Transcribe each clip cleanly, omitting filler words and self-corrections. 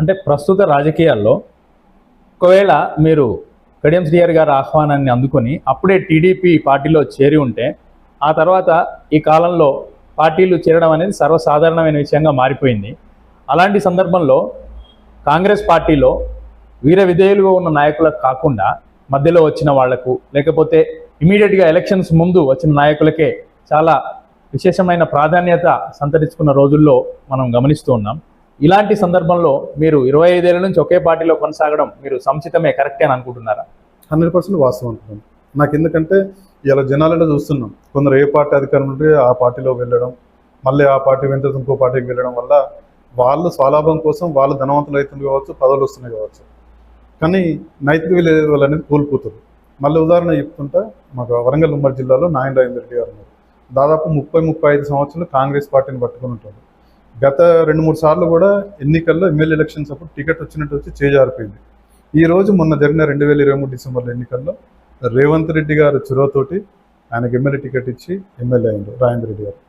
అంటే ప్రస్తుత రాజకీయాల్లో ఒకవేళ మీరు కడియం శ్రీహరి గారి ఆహ్వానాన్ని అందుకొని అప్పుడే టీడీపీ పార్టీలో చేరి ఉంటే ఆ తర్వాత ఈ కాలంలో పార్టీలు చేరడం అనేది సర్వసాధారణమైన విషయంగా మారిపోయింది. అలాంటి సందర్భంలో కాంగ్రెస్ పార్టీలో వీర విధేయులుగా ఉన్న నాయకులకు కాకుండా మధ్యలో వచ్చిన వాళ్లకు, లేకపోతే ఇమీడియట్గా ఎలక్షన్స్ ముందు వచ్చిన నాయకులకే చాలా విశేషమైన ప్రాధాన్యత సంతరించుకున్న రోజుల్లో మనం గమనిస్తూ ఉన్నాం. ఇలాంటి సందర్భంలో మీరు 25 ఏళ్ల నుంచి ఒకే పార్టీలో కొనసాగడం మీరు సముచితమే, కరెక్టే అని అనుకుంటున్నారా? 100% వాస్తవం అనుకుంటున్నాను. నాకు ఎందుకంటే ఇలా జనాలలో చూస్తున్నాం, కొందరు ఏ పార్టీ అధికారం ఉంటే ఆ పార్టీలో వెళ్ళడం, మళ్ళీ ఆ పార్టీ వెంట ఇంకో పార్టీకి వెళ్ళడం వల్ల వాళ్ళు స్వలాభం కోసం వాళ్ళు ధనవంతులు అవుతుంది కావచ్చు, పదవులు వస్తున్నాయి కావచ్చు, కానీ నైతిక విలువలు అనేది కోల్పోతుంది. మళ్ళీ ఉదాహరణ చెప్తుంటే మాకు వరంగల్ ఉమ్మడి జిల్లాలో నాయన రాజేందర్ రెడ్డి గారు ఉన్నారు. దాదాపు 30-35 సంవత్సరాలు కాంగ్రెస్ పార్టీని పట్టుకుని ఉంటారు. గత 2-3 సార్లు కూడా ఎన్నికల్లో ఎమ్మెల్యే ఎలక్షన్స్ అప్పుడు టికెట్ వచ్చినట్టు వచ్చి చేజారిపోయింది. ఈ రోజు మొన్న జరిగిన 2023 డిసెంబర్లో ఎన్నికల్లో రేవంత్ రెడ్డి గారు చొరవతోటి ఆయనకు ఎమ్మెల్యే టికెట్ ఇచ్చి ఎమ్మెల్యే అయ్యారు రాజేందర్ రెడ్డి గారు.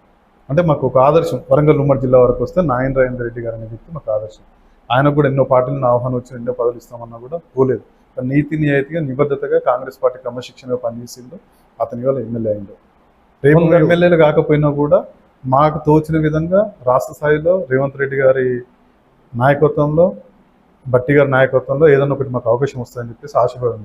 అంటే మాకు ఒక ఆదర్శం. వరంగల్ ఉమ్మడి జిల్లా వరకు వస్తే నాయన రాజేందర్ రెడ్డి గారు అనే వ్యక్తి మాకు ఆదర్శం. ఆయనకు కూడా ఎన్నో పార్టీలను ఆహ్వానం వచ్చి ఎన్నో పదవులు ఇస్తామన్నా కూడా పోలేదు. నీతి నిజాయితీగా నిబద్ధతగా కాంగ్రెస్ పార్టీ క్రమశిక్షణగా పనిచేసిందో అతని వల్ల ఎమ్మెల్యే అయిందో. రేపు ఎమ్మెల్యేలు కాకపోయినా కూడా మాకు తోచిన విధంగా రాష్ట్ర స్థాయిలో రేవంత్ రెడ్డి గారి నాయకత్వంలో, భట్టి గారి నాయకత్వంలో ఏదైనా ఒకటి మాకు అవకాశం వస్తుందని చెప్పేసి ఆశీర్వాదం.